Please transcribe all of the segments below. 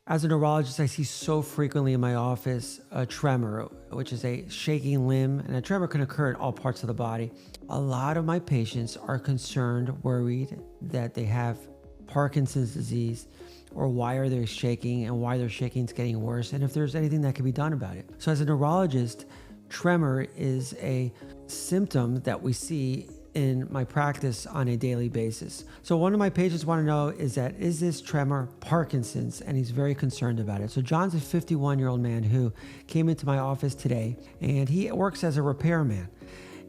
As a neurologist, I see so frequently in my office a tremor, which is a shaking limb, and a tremor can occur in all parts of the body. A lot of my patients are concerned, worried that they have Parkinson's disease, or why are they shaking and why their shaking is getting worse, and if there's anything that can be done about it. So as a neurologist, tremor is a symptom that we see in my practice on a daily basis. So one of my patients want to know is this tremor Parkinson's? And he's very concerned about it. So John's a 51-year-old man who came into my office today, and he works as a repairman.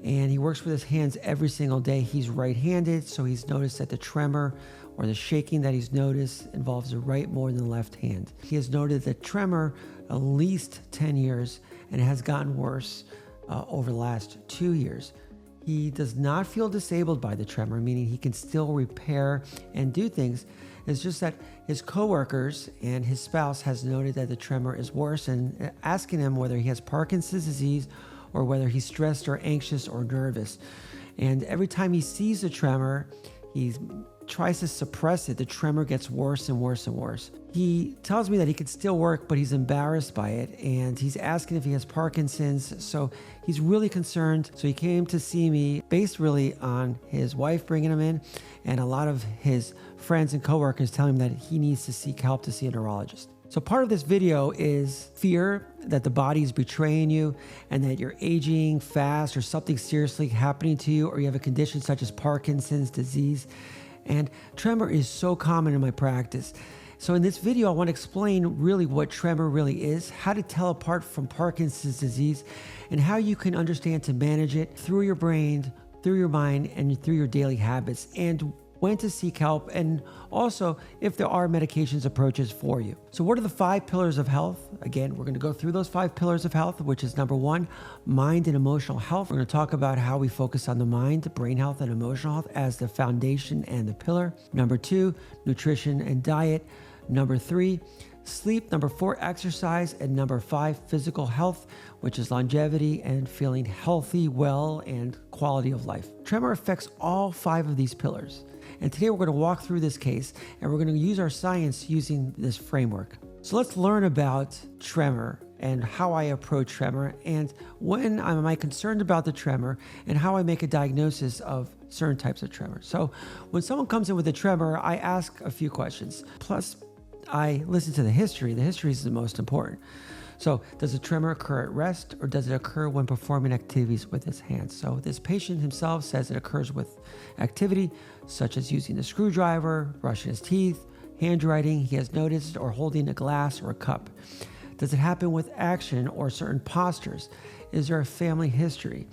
And he works with his hands every single day. He's right-handed, so he's noticed that the tremor or the shaking that he's noticed involves the right more than the left hand. He has noted the tremor at least 10 years, and it has gotten worse over the last 2 years. He does not feel disabled by the tremor, meaning he can still repair and do things. It's just that his coworkers and his spouse has noted that the tremor is worse and asking him whether he has Parkinson's disease or whether he's stressed or anxious or nervous. And every time he sees a tremor, he tries to suppress it. The tremor gets worse and worse and worse. He tells me that he can still work, but he's embarrassed by it, and he's asking if he has Parkinson's. So he's really concerned. So he came to see me based really on his wife bringing him in and a lot of his friends and coworkers telling him that he needs to seek help to see a neurologist. So part of this video is fear that the body is betraying you and that you're aging fast or something seriously happening to you, or you have a condition such as Parkinson's disease. And tremor is so common in my practice. So in this video, I want to explain really what tremor really is, how to tell apart from Parkinson's disease, and how you can understand to manage it through your brain, through your mind, and through your daily habits, and when to seek help, and also if there are medications approaches for you. So what are the 5 pillars of health? Again, we're going to go through those 5 pillars of health, which is number 1, mind and emotional health. We're going to talk about how we focus on the mind, brain health, and emotional health as the foundation and the pillar. Number 2, nutrition and diet. Number 3, sleep. Number 4, exercise. And number 5, physical health, which is longevity and feeling healthy, well, and quality of life. Tremor affects all 5 of these pillars. And today we're going to walk through this case, and we're going to use our science using this framework. So let's learn about tremor and how I approach tremor, and when am I concerned about the tremor, and how I make a diagnosis of certain types of tremor. So when someone comes in with a tremor, I ask a few questions. Plus, I listen to the history. The history is the most important. So does a tremor occur at rest, or does it occur when performing activities with his hands? So this patient himself says it occurs with activity, such as using a screwdriver, brushing his teeth, handwriting he has noticed, or holding a glass or a cup. Does it happen with action or certain postures? Is there a family history?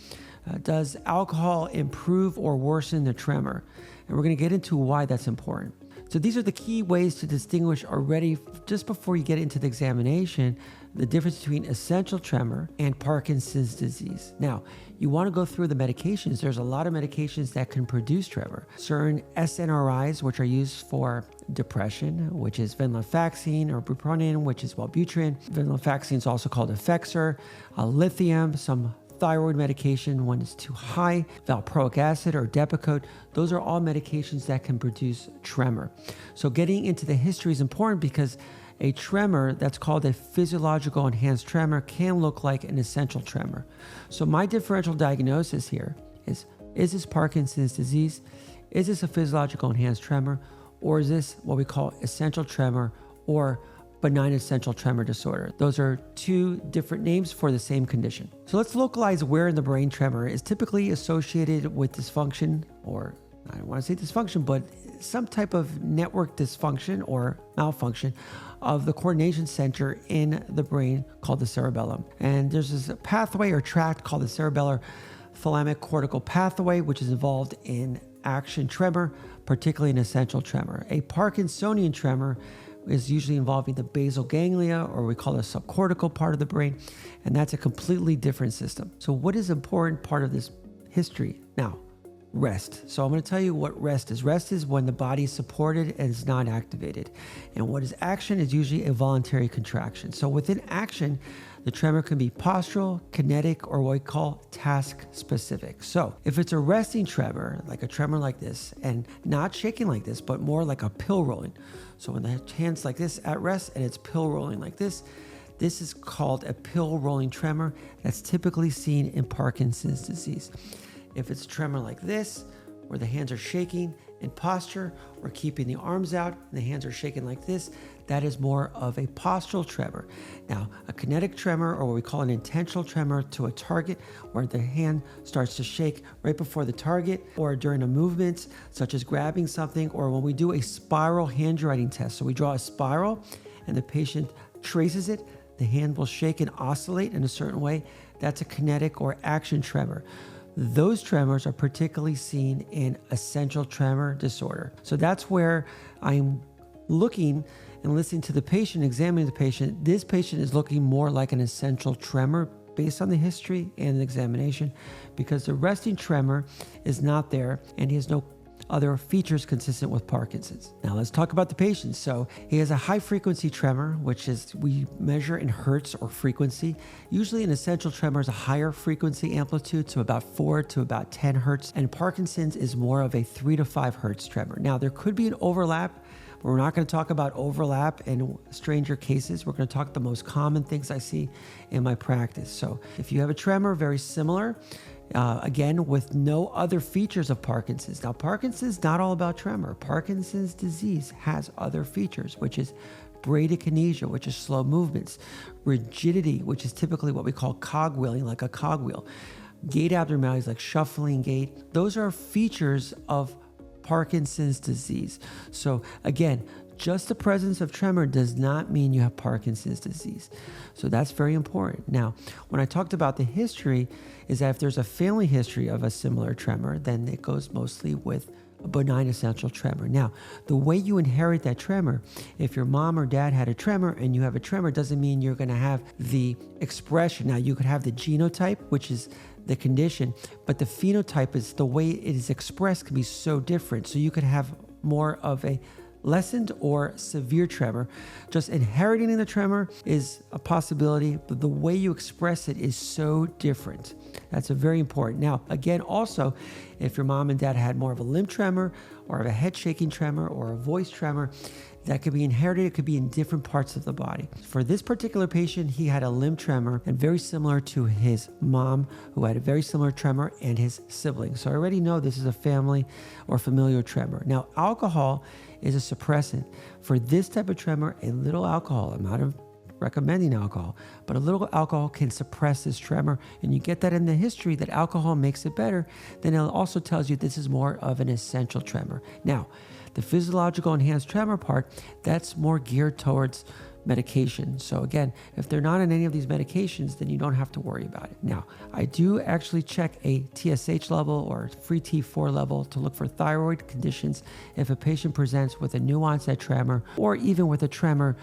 Does alcohol improve or worsen the tremor? And we're going to get into why that's important. So these are the key ways to distinguish already just before you get into the examination, the difference between essential tremor and Parkinson's disease. Now, you want to go through the medications. There's a lot of medications that can produce tremor. Certain SNRIs, which are used for depression, which is venlafaxine, or bupropion, which is Wellbutrin. Venlafaxine is also called Effexor. Lithium, some thyroid medication when it's too high, valproic acid or Depakote. Those are all medications that can produce tremor. So getting into the history is important because a tremor that's called a physiological enhanced tremor can look like an essential tremor. So my differential diagnosis here is this Parkinson's disease? Is this a physiological enhanced tremor? Or is this what we call essential tremor or benign essential tremor disorder? Those are 2 different names for the same condition. So let's localize where in the brain tremor is typically associated with dysfunction, or I don't want to say dysfunction, but some type of network dysfunction or malfunction of the coordination center in the brain called the cerebellum. And there's this pathway or tract called the cerebellar thalamic cortical pathway, which is involved in action tremor, particularly in essential tremor. A Parkinsonian tremor is usually involving the basal ganglia, or we call it the subcortical part of the brain, and that's a completely different system. So what is an important part of this history? Now, rest. So I'm going to tell you what rest is. Rest is when the body is supported and is not activated. And what is action is usually a voluntary contraction. So within action, the tremor can be postural, kinetic, or what we call task specific. So if it's a resting tremor, like a tremor like this, and not shaking like this, but more like a pill rolling. So when the hand's like this at rest and it's pill rolling like this is called a pill rolling tremor. That's typically seen in Parkinson's disease. If it's a tremor like this, where the hands are shaking in posture or keeping the arms out and the hands are shaking like this, that is more of a postural tremor. Now, a kinetic tremor, or what we call an intentional tremor to a target, where the hand starts to shake right before the target or during a movement, such as grabbing something, or when we do a spiral handwriting test. So we draw a spiral and the patient traces it, the hand will shake and oscillate in a certain way. That's a kinetic or action tremor. Those tremors are particularly seen in essential tremor disorder. So that's where I'm looking and listening to the patient, examining the patient. This patient is looking more like an essential tremor based on the history and the examination, because the resting tremor is not there and he has no other features consistent with Parkinson's. Now let's talk about the patient. So he has a high frequency tremor, which is we measure in hertz or frequency. Usually an essential tremor is a higher frequency amplitude, so about 4 to about 10 hertz. And Parkinson's is more of a 3 to 5 hertz tremor. Now there could be an overlap. We're not going to talk about overlap and stranger cases. We're going to talk the most common things I see in my practice. So if you have a tremor very similar, again, with no other features of Parkinson's. Now, Parkinson's is not all about tremor. Parkinson's disease has other features, which is bradykinesia, which is slow movements, rigidity, which is typically what we call cogwheeling, like a cogwheel, gait abnormalities like shuffling gait. Those are features of Parkinson's disease. So again, just the presence of tremor does not mean you have Parkinson's disease. So that's very important. Now, when I talked about the history, is that if there's a family history of a similar tremor, then it goes mostly with a benign essential tremor. Now, the way you inherit that tremor, if your mom or dad had a tremor and you have a tremor, doesn't mean you're going to have the expression. Now, you could have the genotype, which is the condition, but the phenotype is the way it is expressed can be so different. So you could have more of a lessened or severe tremor. Just inheriting the tremor is a possibility, but the way you express it is so different. That's a very important. Now, again, also, if your mom and dad had more of a limb tremor or of a head shaking tremor or a voice tremor, that could be inherited. It could be in different parts of the body. For this particular patient, he had a limb tremor and very similar to his mom, who had a very similar tremor, and his siblings. So I already know this is a family or familial tremor. Now, alcohol is a suppressant. For this type of tremor, a little alcohol, I'm not recommending alcohol, but a little alcohol can suppress this tremor, and you get that in the history that alcohol makes it better. Then it also tells you this is more of an essential tremor. Now, the physiological enhanced tremor part, that's more geared towards medication. So again, if they're not on any of these medications, then you don't have to worry about it. Now, I do actually check a TSH level or free T4 level to look for thyroid conditions if a patient presents with a new onset tremor or even with a tremor,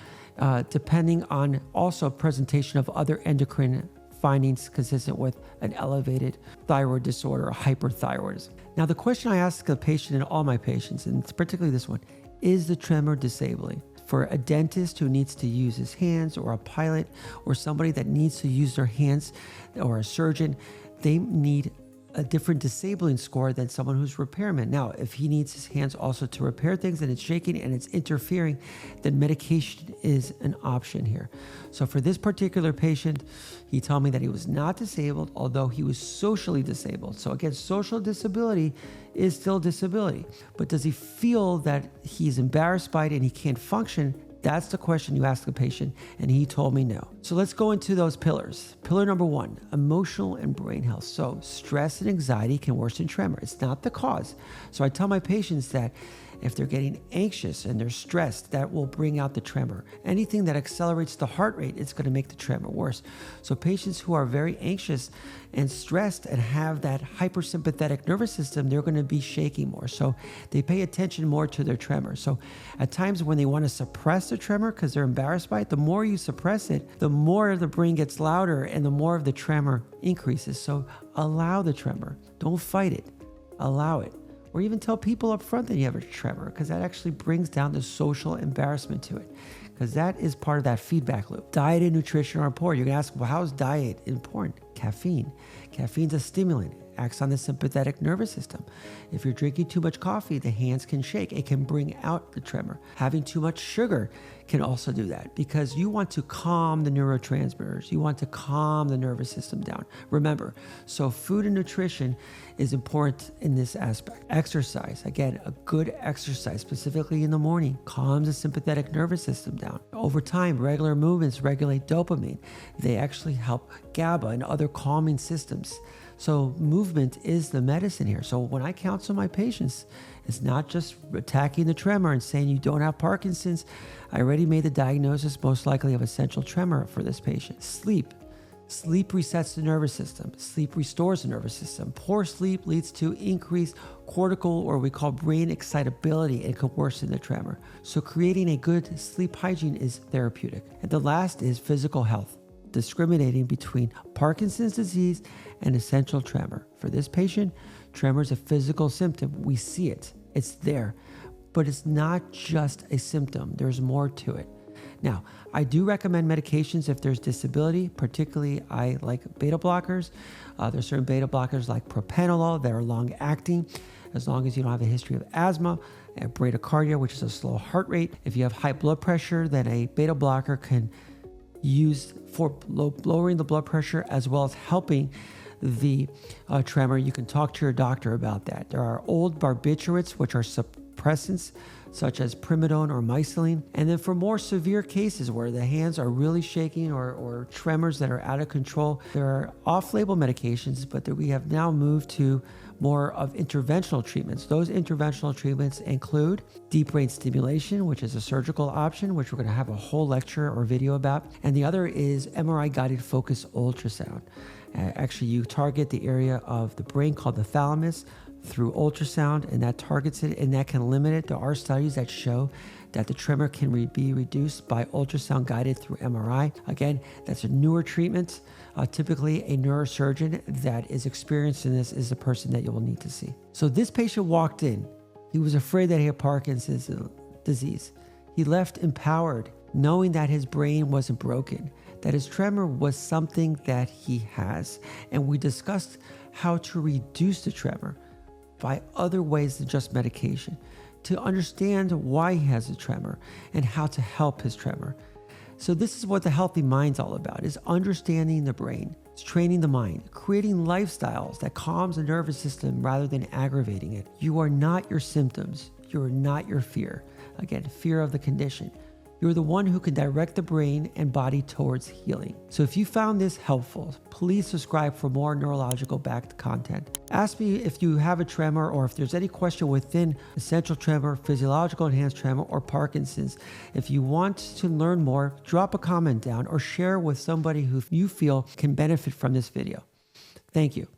depending on also presentation of other endocrine findings consistent with an elevated thyroid disorder or hyperthyroidism. Now, the question I ask the patient and all my patients, and particularly this one, is the tremor disabling? For a dentist who needs to use his hands, or a pilot, or somebody that needs to use their hands, or a surgeon, they need a different disabling score than someone who's repairman. Now, if he needs his hands also to repair things and it's shaking and it's interfering, then medication is an option here. So for this particular patient, he told me that he was not disabled, although he was socially disabled. So again, social disability is still disability. But does he feel that he's embarrassed by it and he can't function? That's the question you ask the patient, and he told me no. So let's go into those pillars. Pillar number 1, emotional and brain health. So stress and anxiety can worsen tremor. It's not the cause. So I tell my patients that if they're getting anxious and they're stressed, that will bring out the tremor. Anything that accelerates the heart rate, it's going to make the tremor worse. So patients who are very anxious and stressed and have that hypersympathetic nervous system, they're going to be shaking more. So they pay attention more to their tremor. So at times when they want to suppress the tremor because they're embarrassed by it, the more you suppress it, the more the brain gets louder and the more of the tremor increases. So allow the tremor. Don't fight it. allow it. Or even tell people up front that you have a tremor, because that actually brings down the social embarrassment to it, because that is part of that feedback loop. Diet and nutrition are important. You're gonna ask, well, how is diet important? Caffeine. Caffeine's a stimulant. Acts on the sympathetic nervous system. If you're drinking too much coffee, the hands can shake. It can bring out the tremor. Having too much sugar can also do that, because you want to calm the neurotransmitters. You want to calm the nervous system down. Remember, so food and nutrition is important in this aspect. Exercise, again, a good exercise, specifically in the morning, calms the sympathetic nervous system down. Over time, regular movements regulate dopamine. They actually help GABA and other calming systems. So movement is the medicine here. So when I counsel my patients, it's not just attacking the tremor and saying you don't have Parkinson's. I already made the diagnosis most likely of essential tremor for this patient. Sleep. Sleep resets the nervous system. Sleep restores the nervous system. Poor sleep leads to increased cortical, or we call brain excitability, and can worsen the tremor. So creating a good sleep hygiene is therapeutic. And the last is physical health, discriminating between Parkinson's disease and essential tremor. For this patient, tremor is a physical symptom. We see it. It's there. But it's not just a symptom. There's more to it. Now, I do recommend medications if there's disability. Particularly, I like beta blockers. There's certain beta blockers like propranolol that are long-acting, as long as you don't have a history of asthma and bradycardia, which is a slow heart rate. If you have high blood pressure, then a beta blocker can use for lowering the blood pressure as well as helping the tremor. You can talk to your doctor about that. There are old barbiturates, which are suppressants such as primidone or mycilline. And then for more severe cases where the hands are really shaking or tremors that are out of control, there are off-label medications, but we have now moved to more of interventional treatments. Those interventional treatments include deep brain stimulation, which is a surgical option, which we're going to have a whole lecture or video about. And the other is MRI-guided focus ultrasound. Actually, you target the area of the brain called the thalamus through ultrasound, and that targets it, and that can limit it. There are studies that show that the tremor can be reduced by ultrasound guided through MRI. Again, that's a newer treatment. Typically, a neurosurgeon that is experienced in this is the person that you will need to see. So this patient walked in. He was afraid that he had Parkinson's disease. He left empowered, knowing that his brain wasn't broken, that his tremor was something that he has. And we discussed how to reduce the tremor by other ways than just medication, to understand why he has a tremor and how to help his tremor. So this is what the healthy mind's all about, is understanding the brain. It's training the mind, creating lifestyles that calms the nervous system rather than aggravating it. You are not your symptoms. You are not your fear. Again, fear of the condition. You're the one who can direct the brain and body towards healing. So if you found this helpful, please subscribe for more neurological backed content. Ask me if you have a tremor, or if there's any question within essential tremor, physiological enhanced tremor, or Parkinson's. If you want to learn more, drop a comment down or share with somebody who you feel can benefit from this video. Thank you.